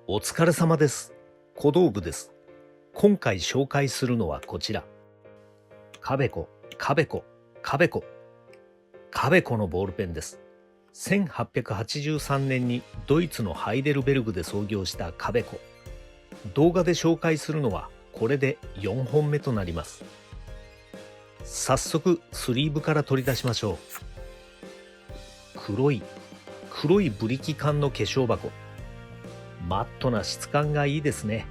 お疲れ様です。小道具です。今回紹介するのはこちら。カベコのボールペンです。1883年にドイツのハイデルベルグで創業したカベコ。動画で紹介するのはこれで4本目となります。早速スリーブから取り出しましょう。黒いブリキ缶の化粧箱。マットな質感がいいですね。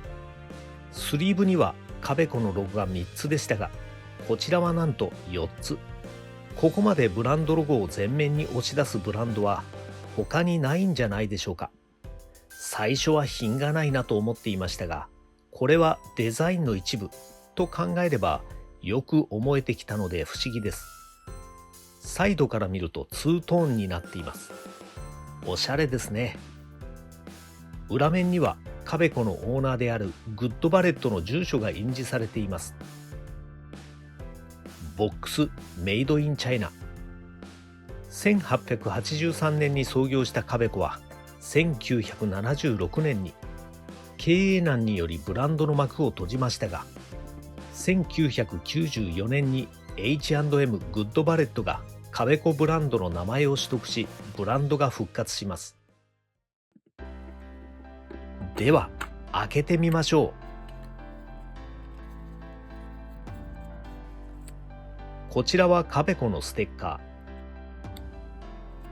スリーブにはカベコのロゴが3つでしたが、こちらはなんと4つ。ここまでブランドロゴを前面に押し出すブランドは他にないんじゃないでしょうか。最初は品がないなと思っていましたが、これはデザインの一部と考えればよく思えてきたので不思議です。サイドから見るとツートーンになっています。おしゃれですね。裏面にはカベコのオーナーであるグッドバレットの住所が印字されています。ボックスメイドインチャイナ。1883年に創業したカベコは1976年に経営難によりブランドの幕を閉じましたが、1994年に H&M グッドバレットがカベコブランドの名前を取得し、ブランドが復活します。では開けてみましょう。こちらはカベコのステッカ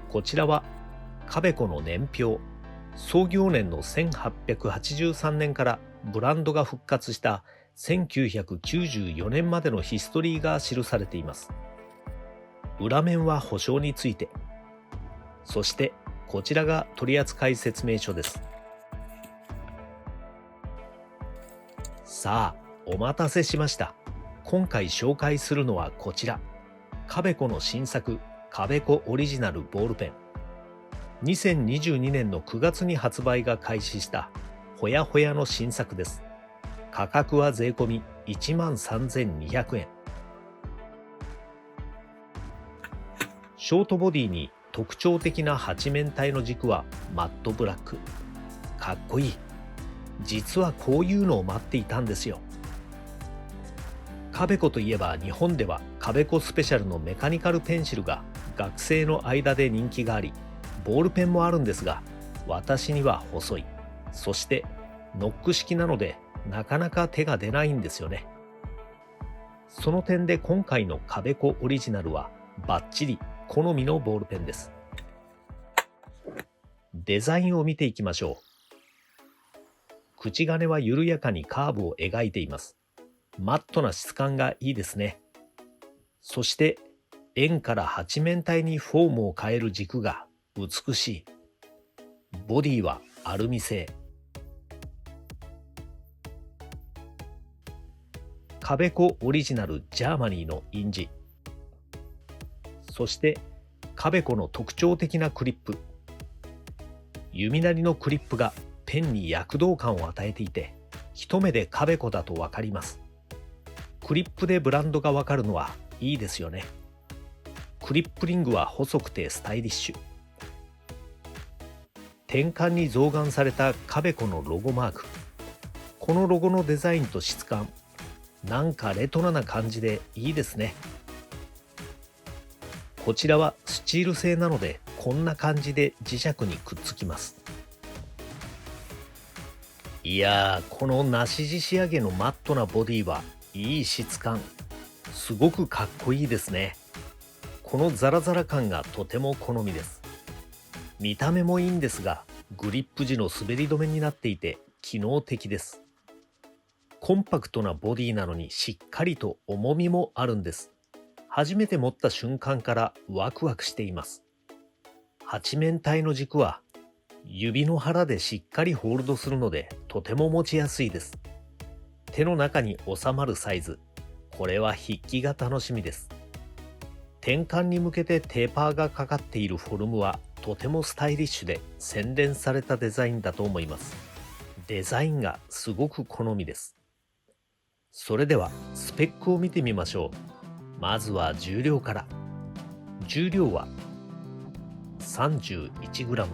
ー。こちらはカベコの年表。創業年の1883年からブランドが復活した1994年までのヒストリーが記されています。裏面は保証について。そしてこちらが取扱説明書です。さあ、お待たせしました。今回紹介するのはこちら。カベコの新作、カベコオリジナルボールペン。2022年の9月に発売が開始したほやほやの新作です。価格は税込み13,200円。ショートボディに特徴的な8面体の軸はマットブラック。かっこいい。実はこういうのを待っていたんですよ。カベコといえば日本ではカベコスペシャルのメカニカルペンシルが学生の間で人気があり、ボールペンもあるんですが、私には細い。そしてノック式なのでなかなか手が出ないんですよね。その点で今回のカベコオリジナルはバッチリ好みのボールペンです。デザインを見ていきましょう。口金は緩やかにカーブを描いています。マットな質感がいいですね。そして円から8面体にフォームを変える軸が美しい。ボディはアルミ製。カベコオリジナルジャーマニーの印字。そしてカベコの特徴的なクリップ。弓なりのクリップがペンに躍動感を与えていて、一目でカベコだとわかります。クリップでブランドがわかるのはいいですよね。クリップリングは細くてスタイリッシュ。天板に象眼されたカベコのロゴマーク。このロゴのデザインと質感、なんかレトロな感じでいいですね。こちらはスチール製なのでこんな感じで磁石にくっつきます。いやー、この梨地仕上げのマットなボディはいい質感。すごくかっこいいですね。このザラザラ感がとても好みです。見た目もいいんですが、グリップ時の滑り止めになっていて機能的です。コンパクトなボディなのにしっかりと重みもあるんです。初めて持った瞬間からワクワクしています。8面体の軸は指の腹でしっかりホールドするのでとても持ちやすいです。手の中に収まるサイズ。これは筆記が楽しみです。天板に向けてテーパーがかかっているフォルムはとてもスタイリッシュで洗練されたデザインだと思います。デザインがすごく好みです。それではスペックを見てみましょう。まずは重量から。重量は 31g。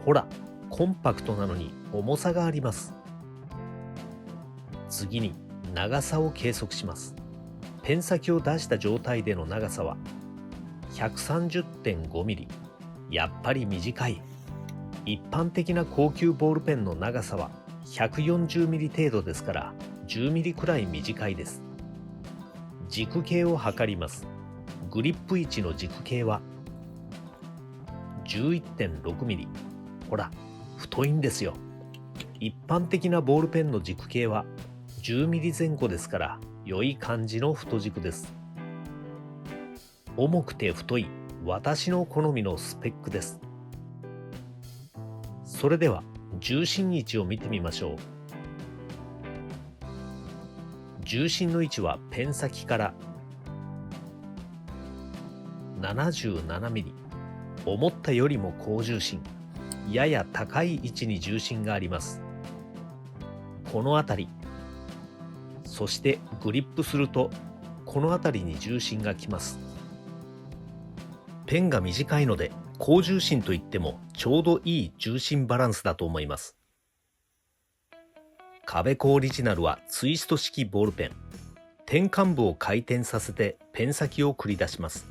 ほら、コンパクトなのに重さがあります。次に長さを計測します。ペン先を出した状態での長さは 130.5 ミリ。やっぱり短い。一般的な高級ボールペンの長さは140ミリ程度ですから10ミリくらい短いです。軸径を測ります。グリップ位置の軸径は 11.6 ミリ。ほら、太いんですよ。一般的なボールペンの軸径は10ミリ前後ですから良い感じの太軸です。重くて太い私の好みのスペックです。それでは重心位置を見てみましょう。重心の位置はペン先から77ミリ。思ったよりも高重心。やや高い位置に重心があります。この辺り。そしてグリップするとこの辺りに重心がきます。ペンが短いので高重心といってもちょうどいい重心バランスだと思います。カベコオリジナルはツイスト式ボールペン。点幹部を回転させてペン先を繰り出します。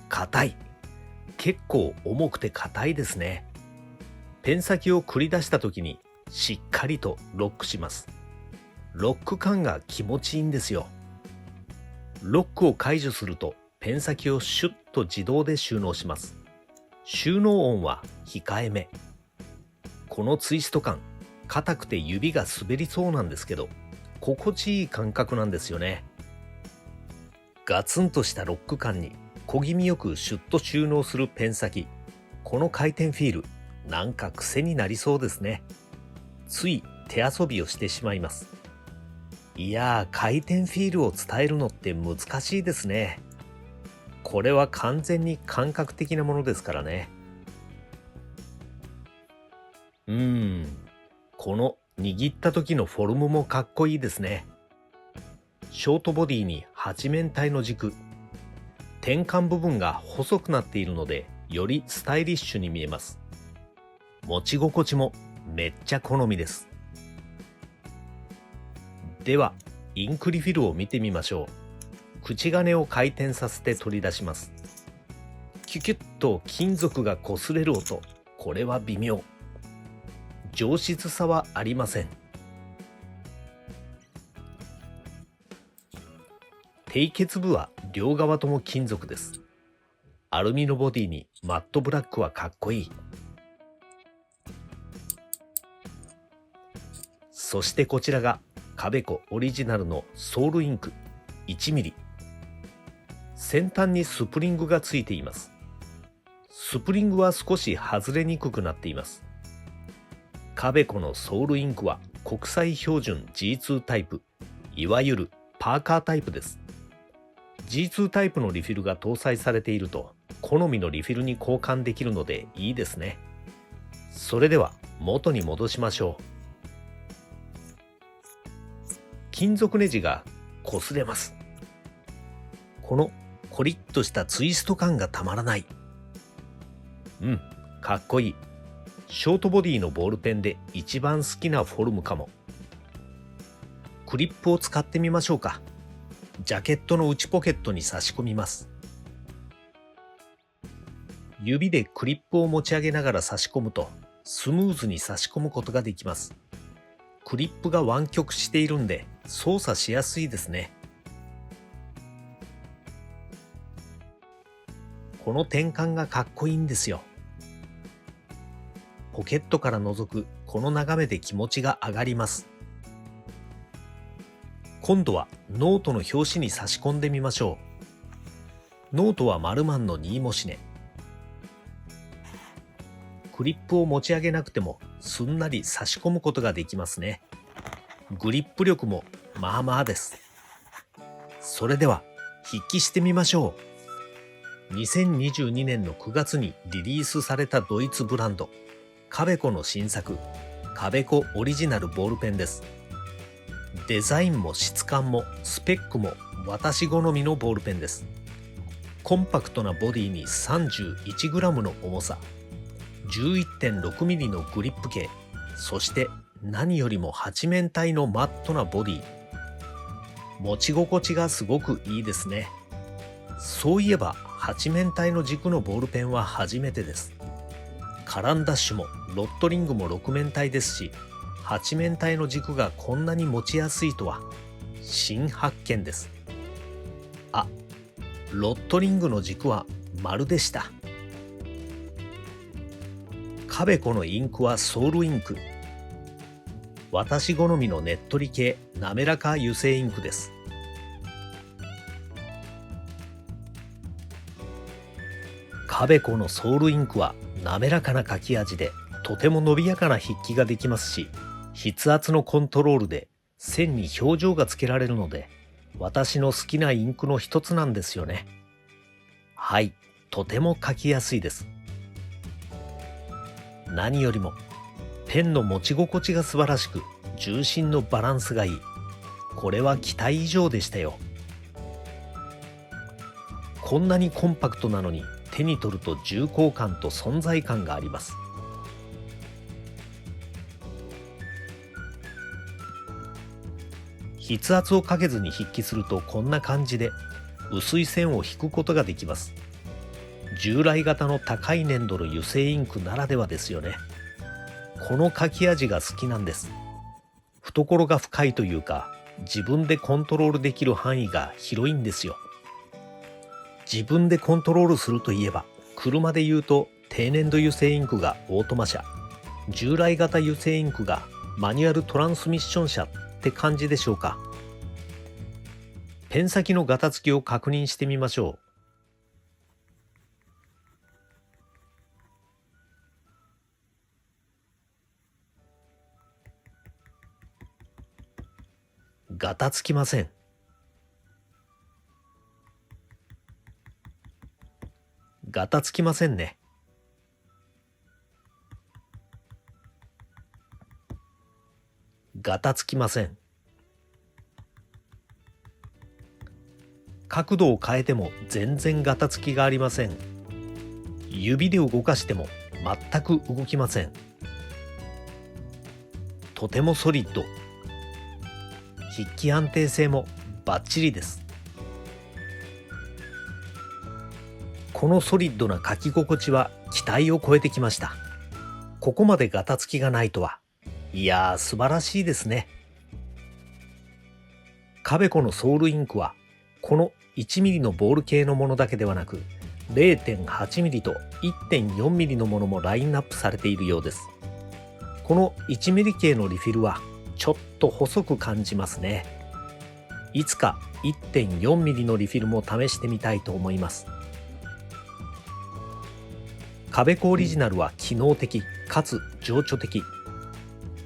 硬い。結構重くて硬いですね。ペン先を繰り出した時にしっかりとロックします。ロック感が気持ちいいんですよ。ロックを解除するとペン先をシュッと自動で収納します。収納音は控えめ。このツイスト感、硬くて指が滑りそうなんですけど、心地いい感覚なんですよね。ガツンとしたロック感に小気味よくシュッと収納するペン先。この回転フィール、なんか癖になりそうですね。つい手遊びをしてしまいます。いやー、回転フィールを伝えるのって難しいですね。これは完全に感覚的なものですからね。この握った時のフォルムもかっこいいですね。ショートボディに8面体の軸。点幹部分が細くなっているので、よりスタイリッシュに見えます。持ち心地もめっちゃ好みです。では、インクリフィルを見てみましょう。口金を回転させて取り出します。キュキュッと金属が擦れる音。これは微妙。上質さはありません。締結部は両側とも金属です。アルミのボディにマットブラックはかっこいい。そしてこちらがカベコオリジナルのソールインク1ミリ。先端にスプリングがついています。スプリングは少し外れにくくなっています。カベコのソールインクは国際標準 G2 タイプ、いわゆるパーカータイプです。G2 タイプのリフィルが搭載されていると好みのリフィルに交換できるのでいいですね。それでは元に戻しましょう。金属ネジが擦れます。このコリッとしたツイスト感がたまらない。かっこいい。ショートボディのボールペンで一番好きなフォルムかも。クリップを使ってみましょうか。ジャケットの内ポケットに差し込みます。指でクリップを持ち上げながら差し込むとスムーズに差し込むことができます。クリップが湾曲しているんで操作しやすいですね。この転換がかっこいいんですよ。ポケットから覗くこの眺めで気持ちが上がります。今度はノートの表紙に差し込んでみましょう。ノートはマルマンのニーモシネ。クリップを持ち上げなくてもすんなり差し込むことができますね。グリップ力もまあまあです。それでは筆記してみましょう。2022年の9月にリリースされたドイツブランドカベコの新作カベコオリジナルボールペンです。デザインも質感もスペックも私好みのボールペンです。コンパクトなボディに 31g の重さ、11.6mm のグリップ径、そして何よりも8面体のマットなボディ。持ち心地がすごくいいですね。そういえば8面体の軸のボールペンは初めてです。カランダッシュもロットリングも6面体ですし、8面体の軸がこんなに持ちやすいとは新発見です。あ、ロットリングの軸は丸でした。カベコのインクはソウルインク。私好みのねっとり系滑らか油性インクです。カベコのソウルインクは滑らかな書き味でとても伸びやかな筆記ができますし、筆圧のコントロールで線に表情がつけられるので、私の好きなインクの一つなんですよね。はい、とても書きやすいです。何よりもペンの持ち心地が素晴らしく、重心のバランスがいい。これは期待以上でしたよ。こんなにコンパクトなのに手に取ると重厚感と存在感があります。筆圧をかけずに筆記するとこんな感じで薄い線を引くことができます。従来型の高い粘度の油性インクならではですよね。この書き味が好きなんです。懐が深いというか、自分でコントロールできる範囲が広いんですよ。自分でコントロールするといえば、車で言うと低粘度油性インクがオートマ車、従来型油性インクがマニュアルトランスミッション車って感じでしょうか。ペン先のガタつきを確認してみましょう。ガタつきません。ガタつきませんね。ガタつきません。角度を変えても全然ガタつきがありません。指で動かしても全く動きません。とてもソリッド。筆記安定性もバッチリです。このソリッドな書き心地は期待を超えてきました。ここまでガタつきがないとは。いやー、素晴らしいですね。カベコのソウルインクはこの 1mm のボール系のものだけではなく 0.8mm と 1.4mm のものもラインナップされているようです。この 1mm 系のリフィルはちょっと細く感じますね。いつか 1.4mm のリフィルも試してみたいと思います。カベコオリジナルは機能的かつ情緒的。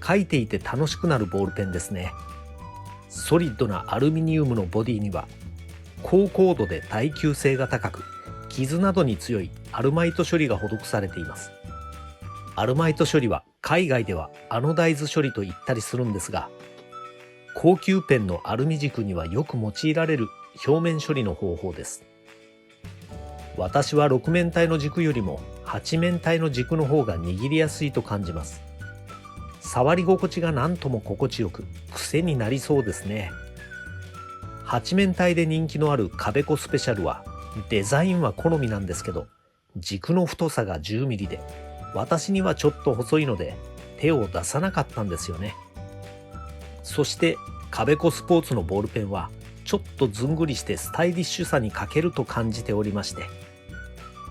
書いていて楽しくなるボールペンですね。ソリッドなアルミニウムのボディには高硬度で耐久性が高く、傷などに強いアルマイト処理が施されています。アルマイト処理は海外ではアノダイズ処理と言ったりするんですが、高級ペンのアルミ軸にはよく用いられる表面処理の方法です。私は6面体の軸よりも8面体の軸の方が握りやすいと感じます。触り心地が何とも心地よく癖になりそうですね。8面体で人気のあるカベコスペシャルはデザインは好みなんですけど、軸の太さが 10mm で私にはちょっと細いので手を出さなかったんですよね。そしてカベコスポーツのボールペンはちょっとずんぐりしてスタイリッシュさに欠けると感じておりまして、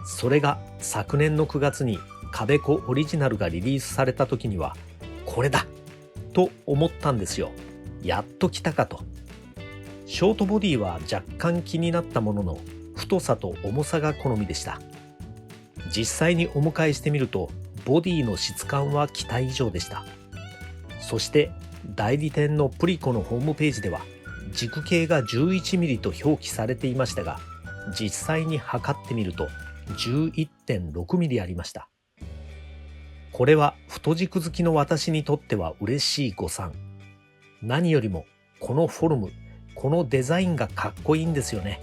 それが昨年の9月にカベコオリジナルがリリースされた時にはこれだと思ったんですよ。やっと来たかと。ショートボディは若干気になったものの、太さと重さが好みでした。実際にお迎えしてみるとボディの質感は期待以上でした。そして代理店のプリコのホームページでは軸径が 11mm と表記されていましたが、実際に測ってみると 11.6mm ありました。これは太軸好きの私にとっては嬉しい誤算。何よりもこのフォルム、このデザインがかっこいいんですよね。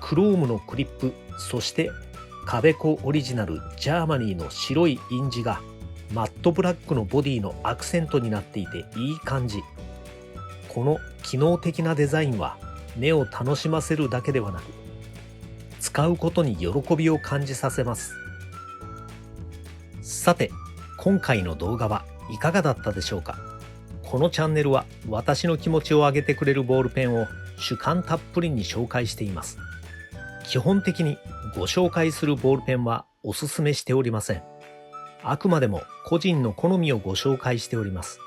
クロームのクリップ、そして壁子オリジナルジャーマニーの白い印地がマットブラックのボディのアクセントになっていていい感じ。この機能的なデザインは目を楽しませるだけではなく、使うことに喜びを感じさせます。さて、今回の動画はいかがだったでしょうか。このチャンネルは私の気持ちを上げてくれるボールペンを主観たっぷりに紹介しています。基本的にご紹介するボールペンはおすすめしておりません。あくまでも個人の好みをご紹介しております。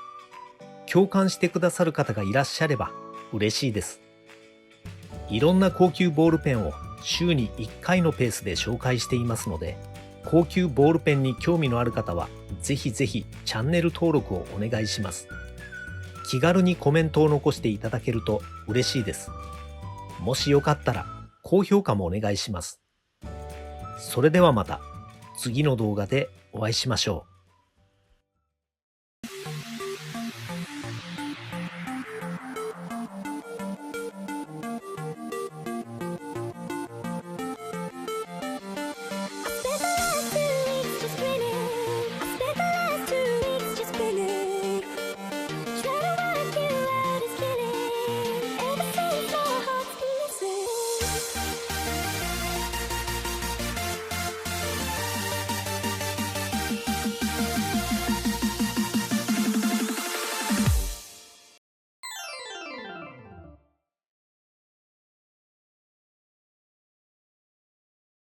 共感してくださる方がいらっしゃれば嬉しいです。いろんな高級ボールペンを週に1回のペースで紹介していますので、高級ボールペンに興味のある方はぜひぜひチャンネル登録をお願いします。気軽にコメントを残していただけると嬉しいです。もしよかったら高評価もお願いします。それではまた次の動画でお会いしましょう。